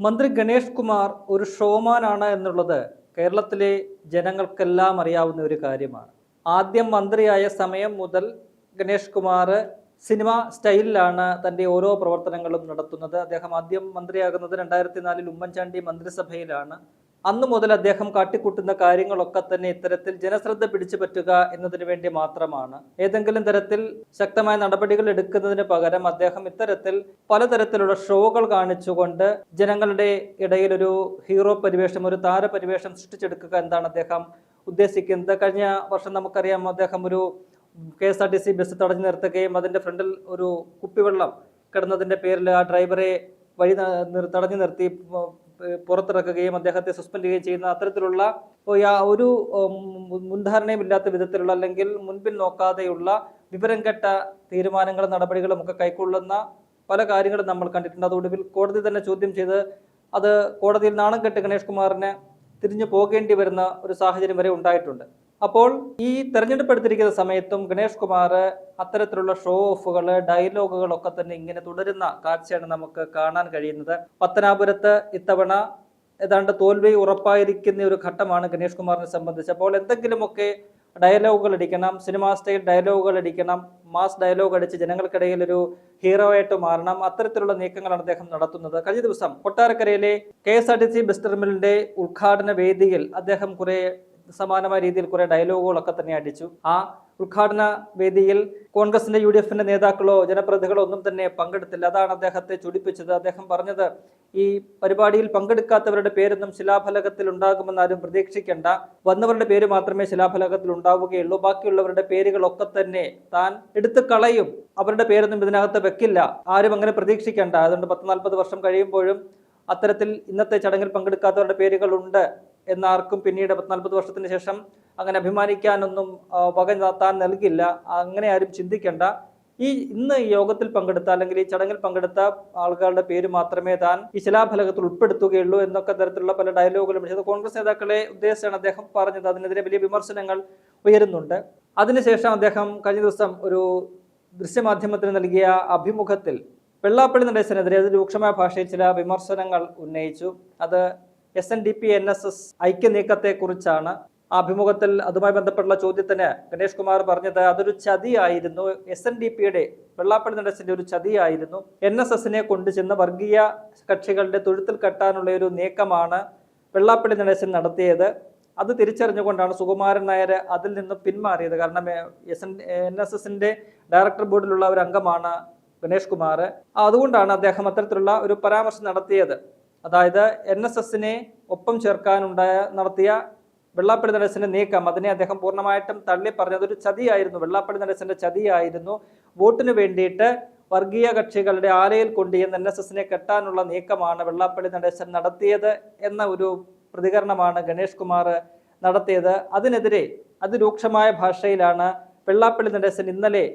മന്ത്രി ഗണേഷ് കുമാർ ഒരു ഷോമാനാണ് എന്നുള്ളത് കേരളത്തിലെ ജനങ്ങൾക്കെല്ലാം അറിയാവുന്ന ഒരു കാര്യമാണ്. ആദ്യം മന്ത്രിയായ സമയം മുതൽ ഗണേഷ് കുമാർ സിനിമ സ്റ്റൈലിലാണ് തൻ്റെ ഓരോ പ്രവർത്തനങ്ങളും നടത്തുന്നത്. അദ്ദേഹം ആദ്യം മന്ത്രിയാകുന്നത് 2004 ഉമ്മൻചാണ്ടി മന്ത്രിസഭയിലാണ്. അന്നു മുതൽ അദ്ദേഹം കാട്ടിക്കൂട്ടുന്ന കാര്യങ്ങളൊക്കെ തന്നെ ഇത്തരത്തിൽ ജനശ്രദ്ധ പിടിച്ചു പറ്റുക എന്നതിനു വേണ്ടി മാത്രമാണ്. ഏതെങ്കിലും തരത്തിൽ ശക്തമായ നടപടികൾ എടുക്കുന്നതിന് പകരം അദ്ദേഹം ഇത്തരത്തിൽ പലതരത്തിലുള്ള ഷോകൾ കാണിച്ചുകൊണ്ട് ജനങ്ങളുടെ ഇടയിൽ ഒരു ഹീറോ പരിവേഷം, ഒരു താരപരിവേഷം സൃഷ്ടിച്ചെടുക്കുക എന്താണ് അദ്ദേഹം ഉദ്ദേശിക്കുന്നത്. കഴിഞ്ഞ വർഷം നമുക്കറിയാം, അദ്ദേഹം ഒരു KSRTC ബസ് തടഞ്ഞു നിർത്തുകയും അതിന്റെ ഫ്രണ്ടിൽ ഒരു കുപ്പിവെള്ളം കിടന്നതിന്റെ പേരിൽ ആ ഡ്രൈവറെ തടഞ്ഞു നിർത്തി പുറത്തിറക്കുകയും അദ്ദേഹത്തെ സസ്പെൻഡ് ചെയ്യുകയും ചെയ്യുന്ന അത്തരത്തിലുള്ള ഒരു മുൻധാരണയും ഇല്ലാത്ത വിധത്തിലുള്ള, അല്ലെങ്കിൽ മുൻപിൽ നോക്കാതെയുള്ള വിവരം കെട്ട തീരുമാനങ്ങളും നടപടികളും ഒക്കെ കൈക്കൊള്ളുന്ന പല കാര്യങ്ങളും നമ്മൾ കണ്ടിട്ടുണ്ട്. അതൊടുവിൽ കോടതി തന്നെ ചോദ്യം ചെയ്ത് അത് കോടതിയിൽ നാണം കെട്ട് ഗണേഷ് കുമാറിന് തിരിഞ്ഞു പോകേണ്ടി വരുന്ന ഒരു സാഹചര്യം വരെ ഉണ്ടായിട്ടുണ്ട്. അപ്പോൾ ഈ തെരഞ്ഞെടുപ്പ് എടുത്തിരിക്കുന്ന സമയത്തും ഗണേഷ് കുമാർ അത്തരത്തിലുള്ള ഷോ ഓഫുകൾ, ഡയലോഗുകളൊക്കെ തന്നെ ഇങ്ങനെ തുടരുന്ന കാഴ്ചയാണ് നമുക്ക് കാണാൻ കഴിയുന്നത്. പത്തനാപുരത്ത് ഇത്തവണ ഏതാണ്ട് തോൽവി ഉറപ്പായിരിക്കുന്ന ഒരു ഘട്ടമാണ് ഗണേഷ് കുമാറിനെ സംബന്ധിച്ച്. അപ്പോൾ എന്തെങ്കിലുമൊക്കെ ഡയലോഗുകൾ അടിക്കണം, സിനിമാ സ്റ്റൈൽ ഡയലോഗുകൾ അടിക്കണം, മാസ് ഡയലോഗ് അടിച്ച് ജനങ്ങൾക്കിടയിൽ ഒരു ഹീറോ ആയിട്ട് മാറണം. അത്തരത്തിലുള്ള നീക്കങ്ങളാണ് അദ്ദേഹം നടത്തുന്നത്. കഴിഞ്ഞ ദിവസം കൊട്ടാരക്കരയിലെ KSRTC ബസ് ടെർമിനലിന്റെ ഉദ്ഘാടന വേദിയിൽ അദ്ദേഹം സമാനമായ രീതിയിൽ കുറെ ഡയലോഗുകളൊക്കെ തന്നെ അടിച്ചു. ആ ഉദ്ഘാടന വേദിയിൽ കോൺഗ്രസിന്റെ UDF-ന്റെ നേതാക്കളോ ജനപ്രതിനിധികളോ ഒന്നും തന്നെ പങ്കെടുത്തില്ല. അതാണ് അദ്ദേഹത്തെ ചൊടിപ്പിച്ചത്. അദ്ദേഹം പറഞ്ഞത്, ഈ പരിപാടിയിൽ പങ്കെടുക്കാത്തവരുടെ പേരൊന്നും ശിലാഫലകത്തിൽ ഉണ്ടാകുമെന്ന് ആരും പ്രതീക്ഷിക്കേണ്ട, വന്നവരുടെ പേര് മാത്രമേ ശിലാഫലകത്തിൽ ഉണ്ടാവുകയുള്ളൂ, ബാക്കിയുള്ളവരുടെ പേരുകളൊക്കെ തന്നെ താൻ എടുത്തു കളയും, അവരുടെ പേരൊന്നും ഇതിനകത്ത് വെക്കില്ല, ആരും അങ്ങനെ പ്രതീക്ഷിക്കേണ്ട. അതുകൊണ്ട് 10-40 വർഷം കഴിയുമ്പോഴും അത്തരത്തിൽ ഇന്നത്തെ ചടങ്ങിൽ പങ്കെടുക്കാത്തവരുടെ പേരുകളുണ്ട് എന്നാർക്കും പിന്നീട് 40 വർഷത്തിന് ശേഷം അങ്ങനെ അഭിമാനിക്കാനൊന്നും വക താൻ നൽകില്ല, അങ്ങനെ ആരും ചിന്തിക്കേണ്ട. ഇന്ന് ഈ യോഗത്തിൽ പങ്കെടുത്ത, അല്ലെങ്കിൽ ഈ ചടങ്ങിൽ പങ്കെടുത്ത ആളുകളുടെ പേര് മാത്രമേ താൻ ഈ ശിലാഫലകത്തിൽ ഉൾപ്പെടുത്തുകയുള്ളൂ എന്നൊക്കെ തരത്തിലുള്ള പല ഡയലോഗുകളും ചെയ്ത് കോൺഗ്രസ് നേതാക്കളെ ഉദ്ദേശിച്ചാണ് അദ്ദേഹം പറഞ്ഞത്. അതിനെതിരെ വലിയ വിമർശനങ്ങൾ ഉയരുന്നുണ്ട്. അതിനുശേഷം അദ്ദേഹം കഴിഞ്ഞ ദിവസം ഒരു ദൃശ്യമാധ്യമത്തിന് നൽകിയ അഭിമുഖത്തിൽ വെള്ളാപ്പള്ളി നടേശനെതിരെ അത് രൂക്ഷമായ ഭാഷയിൽ ചില വിമർശനങ്ങൾ ഉന്നയിച്ചു. അത് SNDP NSS ഐക്യനീക്കത്തെ കുറിച്ചാണ്. ആ അഭിമുഖത്തിൽ അതുമായി ബന്ധപ്പെട്ടുള്ള ചോദ്യത്തിന് ഗണേഷ് കുമാർ പറഞ്ഞത് അതൊരു ചതിയായിരുന്നു, SNDPയുടെ വെള്ളാപ്പള്ളി നടേശന്റെ ഒരു ചതിയായിരുന്നു, NSSനെ കൊണ്ടുചെന്ന് വർഗീയ കക്ഷികളുടെ തൊഴുത്തിൽ കെട്ടാനുള്ള ഒരു നീക്കമാണ് വെള്ളാപ്പള്ളി നടേശൻ നടത്തിയത്. അത് തിരിച്ചറിഞ്ഞുകൊണ്ടാണ് സുകുമാരൻ നായർ അതിൽ നിന്ന് പിന്മാറിയത്. കാരണം NSSന്റെ ഡയറക്ടർ ബോർഡിലുള്ള ഒരു അംഗമാണ് ഗണേഷ് കുമാർ. അതുകൊണ്ടാണ് അദ്ദേഹം അത്തരത്തിലുള്ള ഒരു പരാമർശം നടത്തിയത്. അതായത് NSSനെ ഒപ്പം നടത്തിയ വെള്ളാപ്പള്ളി നടേശന്റെ നീക്കം, അതിനെ അദ്ദേഹം പൂർണ്ണമായിട്ടും തള്ളി പറഞ്ഞത് ഒരു ചതിയായിരുന്നു, വെള്ളാപ്പള്ളി നടേശന്റെ ചതിയായിരുന്നു, വോട്ടിന് വേണ്ടിയിട്ട് വർഗീയ കക്ഷികളുടെ ആലയിൽ കൊണ്ടുചെന്ന് NSSനെ കെട്ടാനുള്ള നീക്കമാണ് വെള്ളാപ്പള്ളി നടേശൻ നടത്തിയത് എന്ന ഒരു പ്രതികരണമാണ് ഗണേഷ് കുമാർ നടത്തിയത്. അതിനെതിരെ അതിരൂക്ഷമായ ഭാഷയിലാണ് വെള്ളാപ്പള്ളി നടേശൻ ഇന്നലെ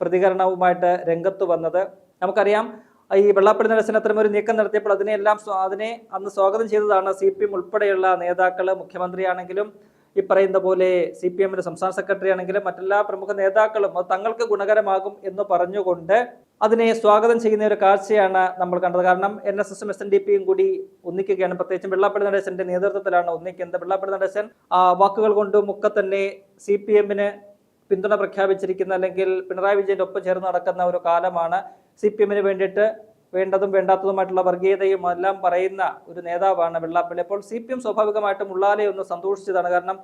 പ്രതികരണവുമായിട്ട് രംഗത്ത് വന്നത്. നമുക്കറിയാം, ഈ വെള്ളാപ്പള്ളി നടേശൻ അത്തരം ഒരു നീക്കം നടത്തിയപ്പോൾ അതിനെ അന്ന് സ്വാഗതം ചെയ്തതാണ് CPM ഉൾപ്പെടെയുള്ള നേതാക്കൾ. മുഖ്യമന്ത്രിയാണെങ്കിലും ഈ പറയുന്ന പോലെ CPMന്റെ സംസ്ഥാന സെക്രട്ടറി ആണെങ്കിലും മറ്റെല്ലാ പ്രമുഖ നേതാക്കളും അത് തങ്ങൾക്ക് ഗുണകരമാകും എന്ന് പറഞ്ഞുകൊണ്ട് അതിനെ സ്വാഗതം ചെയ്യുന്ന ഒരു കാഴ്ചയാണ് നമ്മൾ കണ്ടത്. കാരണം NSSും SNDPയും കൂടി ഒന്നിക്കുകയാണ്. പ്രത്യേകിച്ചും വെള്ളാപ്പള്ളി നടേശന്റെ നേതൃത്വത്തിലാണ് ഒന്നിക്കുന്നത്. വെള്ളാപ്പള്ളി നടേശൻ വാക്കുകൾ കൊണ്ടും ഒക്കെ തന്നെ CPMന് പിന്തുണ പ്രഖ്യാപിച്ചിരിക്കുന്ന, അല്ലെങ്കിൽ പിണറായി വിജയന്റെ ഒപ്പം ചേർന്ന് നടക്കുന്ന ഒരു കാലമാണ്. CPMന് വേണ്ടിയിട്ട് വേണ്ടതും വേണ്ടാത്തതുമായിട്ടുള്ള വർഗീയതയും എല്ലാം പറയുന്ന ഒരു നേതാവാണ് വെള്ളാപ്പള്ളി. അപ്പോൾ CPM സ്വാഭാവികമായിട്ടും ഉള്ളാലെ ഒന്ന് സന്തോഷിച്ചതാണ്. കാരണം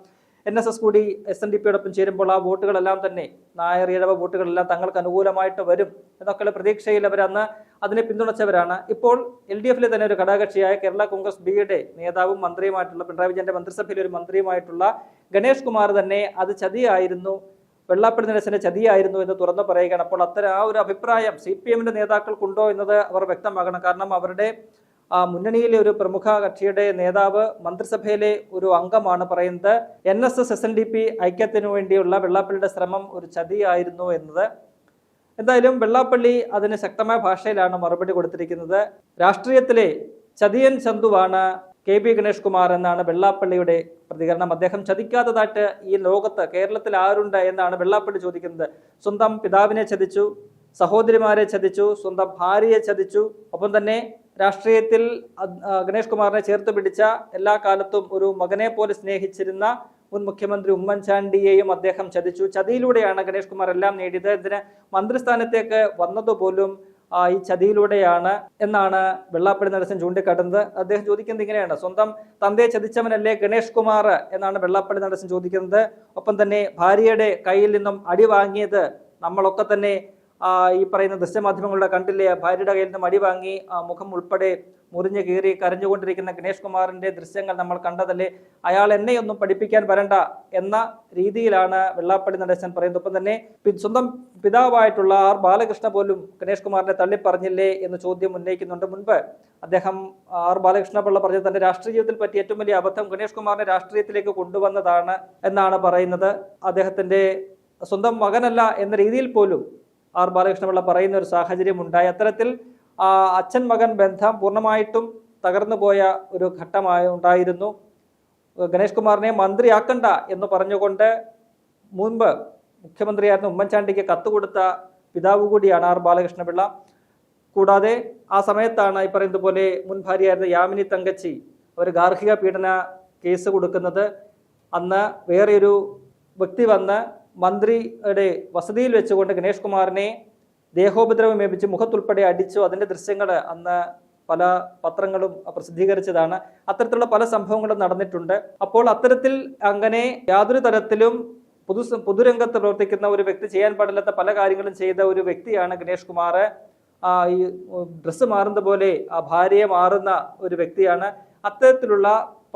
NSS കൂടി SNDPയോടൊപ്പം ചേരുമ്പോൾ ആ വോട്ടുകളെല്ലാം തന്നെ, നായർ ഈഴവ വോട്ടുകളെല്ലാം തങ്ങൾക്ക് അനുകൂലമായിട്ട് വരും എന്നൊക്കെയുള്ള പ്രതീക്ഷയിൽ അവരന്ന് അതിനെ പിന്തുണച്ചവരാണ്. ഇപ്പോൾ LDFിലെ തന്നെ ഒരു ഘടകകക്ഷിയായ കേരള കോൺഗ്രസ് Bയുടെ നേതാവും മന്ത്രിയുമായിട്ടുള്ള, പിണറായി വിജയന്റെ മന്ത്രിസഭയിലെ ഒരു മന്ത്രിയുമായിട്ടുള്ള ഗണേഷ് കുമാർ തന്നെ അത് ചതിയായിരുന്നു, വെള്ളാപ്പള്ളി നടേശന്റെ ചതിയായിരുന്നു എന്ന് തുറന്നു പറയുകയാണ്. അപ്പോൾ ആ ഒരു അഭിപ്രായം CPMന്റെ നേതാക്കൾക്കുണ്ടോ എന്നത് അവർ വ്യക്തമാകണം. കാരണം അവരുടെ മുന്നണിയിലെ ഒരു പ്രമുഖ കക്ഷിയുടെ നേതാവ്, മന്ത്രിസഭയിലെ ഒരു അംഗമാണ് പറയുന്നത് NSS SNDP ഐക്യത്തിനു വേണ്ടിയുള്ള വെള്ളാപ്പള്ളിയുടെ ശ്രമം ഒരു ചതിയായിരുന്നു എന്നത്. എന്തായാലും വെള്ളാപ്പള്ളി അതിന് ശക്തമായ ഭാഷയിലാണ് മറുപടി കൊടുത്തിരിക്കുന്നത്. രാഷ്ട്രീയത്തിലെ ചതിയൻ ചന്തുവാണ് KB ഗണേഷ് കുമാർ എന്നാണ് വെള്ളാപ്പള്ളിയുടെ പ്രതികരണം. അദ്ദേഹം ചതിക്കാത്തതായിട്ട് ഈ ലോകത്ത്, കേരളത്തിൽ ആരുണ്ട് എന്നാണ് വെള്ളാപ്പള്ളി ചോദിക്കുന്നത്. സ്വന്തം പിതാവിനെ ചതിച്ചു, സഹോദരിമാരെ ചതിച്ചു, സ്വന്തം ഭാര്യയെ ചതിച്ചു, ഒപ്പം തന്നെ രാഷ്ട്രീയത്തിൽ ഗണേഷ് കുമാറിനെ ചേർത്ത് പിടിച്ച എല്ലാ കാലത്തും ഒരു മകനെ പോലെ സ്നേഹിച്ചിരുന്ന മുൻ മുഖ്യമന്ത്രി ഉമ്മൻചാണ്ടിയെയും അദ്ദേഹം ചതിച്ചു. ചതിയിലൂടെയാണ് ഗണേഷ് കുമാർ എല്ലാം നേടിയത്. ഇതിന് മന്ത്രിസ്ഥാനത്തേക്ക് വന്നതുപോലും ഈ ചതിയിലൂടെയാണ് എന്നാണ് വെള്ളാപ്പള്ളി നടേശൻ ചൂണ്ടിക്കാട്ടുന്നത്. അദ്ദേഹം ചോദിക്കുന്നത് ഇങ്ങനെയാണ്: സ്വന്തം തന്തയെ ചതിച്ചവനല്ലേ ഗണേഷ് കുമാർ എന്നാണ് വെള്ളാപ്പള്ളി നടേശൻ ചോദിക്കുന്നത്. ഒപ്പം തന്നെ ഭാര്യയുടെ കയ്യിൽ നിന്നും അടി വാങ്ങിയത് നമ്മളൊക്കെ തന്നെ ഈ പറയുന്ന ദൃശ്യമാധ്യമങ്ങളുടെ കണ്ടില്ലേ? ഭാര്യയുടെ കയ്യിൽ നിന്നും അടി വാങ്ങി മുഖം ഉൾപ്പെടെ മുറിഞ്ഞു കീറി കരഞ്ഞുകൊണ്ടിരിക്കുന്ന ഗണേഷ് കുമാറിന്റെ ദൃശ്യങ്ങൾ നമ്മൾ കണ്ടതല്ലേ? അയാൾ എന്നെയൊന്നും പഠിപ്പിക്കാൻ വരണ്ട എന്ന രീതിയിലാണ് വെള്ളാപ്പള്ളി നടേശൻ പറയുന്നത്. ഒപ്പം തന്നെ സ്വന്തം പിതാവായിട്ടുള്ള ആർ ബാലകൃഷ്ണ പോലും ഗണേഷ് കുമാറിനെ തള്ളിപ്പറഞ്ഞില്ലേ എന്ന് ചോദ്യം ഉന്നയിക്കുന്നുണ്ട്. മുൻപ് അദ്ദേഹം ആർ ബാലകൃഷ്ണ പിള്ള പറഞ്ഞത് തന്റെ രാഷ്ട്രീയ ജീവിതത്തിൽ പറ്റിയ ഏറ്റവും വലിയ അബദ്ധം ഗണേഷ് കുമാറിനെ രാഷ്ട്രീയത്തിലേക്ക് കൊണ്ടുവന്നതാണ് എന്നാണ് പറയുന്നത്. അദ്ദേഹത്തിന്റെ സ്വന്തം മകനല്ല എന്ന രീതിയിൽ പോലും ആർ ബാലകൃഷ്ണപിള്ള പറയുന്ന ഒരു സാഹചര്യം ഉണ്ടായി. അത്തരത്തിൽ അച്ഛൻ മകൻ ബന്ധം പൂർണ്ണമായിട്ടും തകർന്നു പോയ ഒരു ഉണ്ടായിരുന്നു. ഗണേഷ് കുമാറിനെ മന്ത്രിയാക്കണ്ട എന്ന് പറഞ്ഞുകൊണ്ട് മുൻപ് മുഖ്യമന്ത്രിയായിരുന്ന ഉമ്മൻചാണ്ടിക്ക് കത്ത് കൊടുത്ത പിതാവ് കൂടിയാണ് ആർ ബാലകൃഷ്ണപിള്ള. കൂടാതെ ആ സമയത്താണ് ഈ പറയുന്നത് പോലെ മുൻ ഭാര്യയായിരുന്ന യാമിനി തങ്കച്ചി ഒരു ഗാർഹിക പീഡന കേസ് കൊടുക്കുന്നത്. അന്ന് വേറെയൊരു വ്യക്തി വന്ന് മന്ത്രിയുടെ വസതിയിൽ വെച്ചുകൊണ്ട് ഗണേഷ് കുമാറിനെ ദേഹോപദ്രവം ഏൽപ്പിച്ച് മുഖത്തുൾപ്പെടെ അടിച്ചു. അതിന്റെ ദൃശ്യങ്ങൾ അന്ന് പല പത്രങ്ങളും പ്രസിദ്ധീകരിച്ചതാണ്. അത്തരത്തിലുള്ള പല സംഭവങ്ങളും നടന്നിട്ടുണ്ട്. അപ്പോൾ അത്തരത്തിൽ അങ്ങനെ യാതൊരു തരത്തിലും പൊതുരംഗത്ത് പ്രവർത്തിക്കുന്ന ഒരു വ്യക്തി ചെയ്യാൻ പാടില്ലാത്ത പല കാര്യങ്ങളും ചെയ്ത ഒരു വ്യക്തിയാണ് ഗണേഷ് കുമാർ. ഈ ഡ്രസ്സ് മാറുന്ന പോലെ ആ ഭാര്യയെ മാറുന്ന ഒരു വ്യക്തിയാണ്. അത്തരത്തിലുള്ള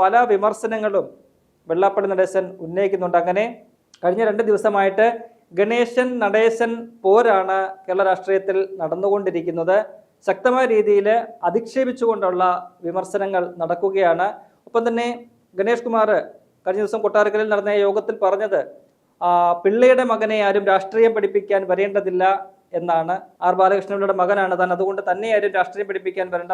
പല വിമർശനങ്ങളും വെള്ളാപ്പള്ളി നടേശൻ ഉന്നയിക്കുന്നുണ്ട്. അങ്ങനെ കഴിഞ്ഞ 2 ദിവസമായിട്ട് ഗണേശൻ നടേശൻ പോരാണ് കേരള രാഷ്ട്രീയത്തിൽ നടന്നുകൊണ്ടിരിക്കുന്നത്. ശക്തമായ രീതിയിൽ അധിക്ഷേപിച്ചുകൊണ്ടുള്ള വിമർശനങ്ങൾ നടക്കുകയാണ്. ഒപ്പം തന്നെ ഗണേഷ് കുമാർ കഴിഞ്ഞ ദിവസം കൊട്ടാരക്കരയിൽ നടന്ന യോഗത്തിൽ പറഞ്ഞത് പിള്ളയുടെ മകനെ ആരും രാഷ്ട്രീയം പഠിപ്പിക്കാൻ വരേണ്ടതില്ല എന്നാണ്. ആർ ബാലകൃഷ്ണപിള്ളയുടെ മകനാണ് താൻ, അതുകൊണ്ട് തന്നെ ആരും രാഷ്ട്രീയം പഠിപ്പിക്കാൻ വരേണ്ട,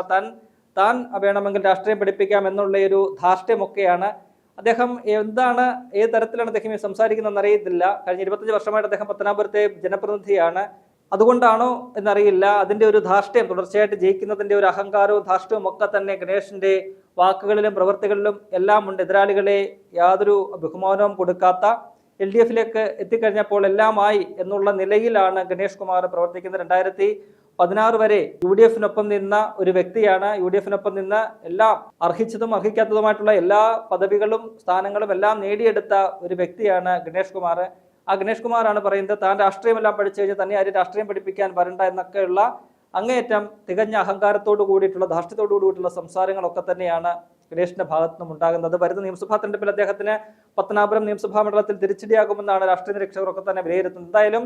താൻ വേണമെങ്കിൽ രാഷ്ട്രീയം പഠിപ്പിക്കാം എന്നുള്ള ഒരു ധാർഷ്ട്യമൊക്കെയാണ്. അദ്ദേഹം എന്താണ്, ഏത് തരത്തിലാണ് അദ്ദേഹം സംസാരിക്കുന്നതെന്ന് അറിയത്തില്ല. കഴിഞ്ഞ 25 വർഷമായിട്ട് അദ്ദേഹം പത്തനാപുരത്തെ ജനപ്രതിനിധിയാണ്. അതുകൊണ്ടാണോ എന്നറിയില്ല, അതിന്റെ ഒരു ധാർഷ്ട്യം, തുടർച്ചയായിട്ട് ജയിക്കുന്നതിന്റെ ഒരു അഹങ്കാരവും ധാർഷ്ട്യവും ഒക്കെ തന്നെ ഗണേഷിന്റെ വാക്കുകളിലും പ്രവൃത്തികളിലും എല്ലാം ഉണ്ട്. എതിരാളികളെ യാതൊരു ബഹുമാനവും കൊടുക്കാത്ത, LDF-ലേക്ക് എത്തിക്കഴിഞ്ഞപ്പോൾ എല്ലാമായി എന്നുള്ള നിലയിലാണ് ഗണേഷ് കുമാർ പ്രവർത്തിക്കുന്നത്. 2016 വരെ UDF-നൊപ്പം നിന്ന ഒരു വ്യക്തിയാണ്. UDF-നൊപ്പം നിന്ന് എല്ലാം അർഹിച്ചതും അർഹിക്കാത്തതുമായിട്ടുള്ള എല്ലാ പദവികളും സ്ഥാനങ്ങളും എല്ലാം നേടിയെടുത്ത ഒരു വ്യക്തിയാണ് ഗണേഷ് കുമാർ. ആ ഗണേഷ് കുമാറാണ് പറയുന്നത് താൻ രാഷ്ട്രീയമെല്ലാം പഠിച്ചു കഴിഞ്ഞാൽ തന്നെ ആരും രാഷ്ട്രീയം പഠിപ്പിക്കാൻ വരണ്ട എന്നൊക്കെയുള്ള അങ്ങേയറ്റം തികഞ്ഞ അഹങ്കാരത്തോടു കൂടിയിട്ടുള്ള, ധാർഷ്ട്യത്തോടു കൂടിയിട്ടുള്ള സംസാരങ്ങളൊക്കെ തന്നെയാണ് ഗണേഷിന്റെ ഭാഗത്തു നിന്നും ഉണ്ടാകുന്നത്. വരുന്ന നിയമസഭാ തെരഞ്ഞെടുപ്പിൽ അദ്ദേഹത്തിന് പത്തനാപുരം നിയമസഭാ മണ്ഡലത്തിൽ തിരിച്ചടിയാകുമെന്നാണ് രാഷ്ട്രീയ നിരീക്ഷകരൊക്കെ തന്നെ വിലയിരുത്തുന്നത്. എന്തായാലും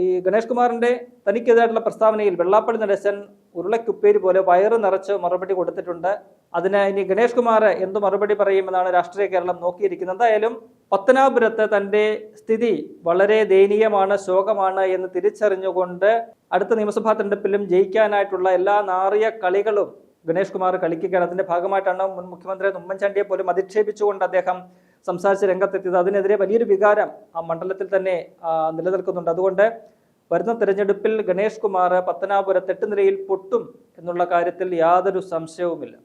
ഈ ഗണേഷ് കുമാറിന്റെ തനിക്കെതിരായിട്ടുള്ള പ്രസ്താവനയിൽ വെള്ളാപ്പള്ളി നടേശൻ ഉരുളക്കുപ്പേരി പോലെ വയറ് നിറച്ച് മറുപടി കൊടുത്തിട്ടുണ്ട്. അതിന് ഇനി ഗണേഷ് കുമാർ എന്ത് മറുപടി പറയുമെന്നാണ് രാഷ്ട്രീയ കേരളം നോക്കിയിരിക്കുന്നത്. എന്തായാലും പത്തനാപുരത്ത് തന്റെ സ്ഥിതി വളരെ ദയനീയമാണ്, ശോകമാണ് എന്ന് തിരിച്ചറിഞ്ഞുകൊണ്ട് അടുത്ത നിയമസഭാ തെരഞ്ഞെടുപ്പിലും ജയിക്കാനായിട്ടുള്ള എല്ലാ നാറിയ കളികളും ഗണേഷ് കുമാർ കളിക്കുകയാണ്. അതിന്റെ ഭാഗമായിട്ടാണ് മുൻ മുഖ്യമന്ത്രി ഉമ്മൻചാണ്ടിയെ പോലും അധിക്ഷേപിച്ചുകൊണ്ട് അദ്ദേഹം സംസാരിച്ച് രംഗത്തെത്തിയത്. അതിനെതിരെ വലിയൊരു വികാരം ആ മണ്ഡലത്തിൽ തന്നെ നിലനിൽക്കുന്നുണ്ട്. അതുകൊണ്ട് വരുന്ന തെരഞ്ഞെടുപ്പിൽ ഗണേഷ് കുമാർ പത്തനാപുരത്ത് 8 നിലയിൽ പൊട്ടും എന്നുള്ള കാര്യത്തിൽ യാതൊരു സംശയവുമില്ല.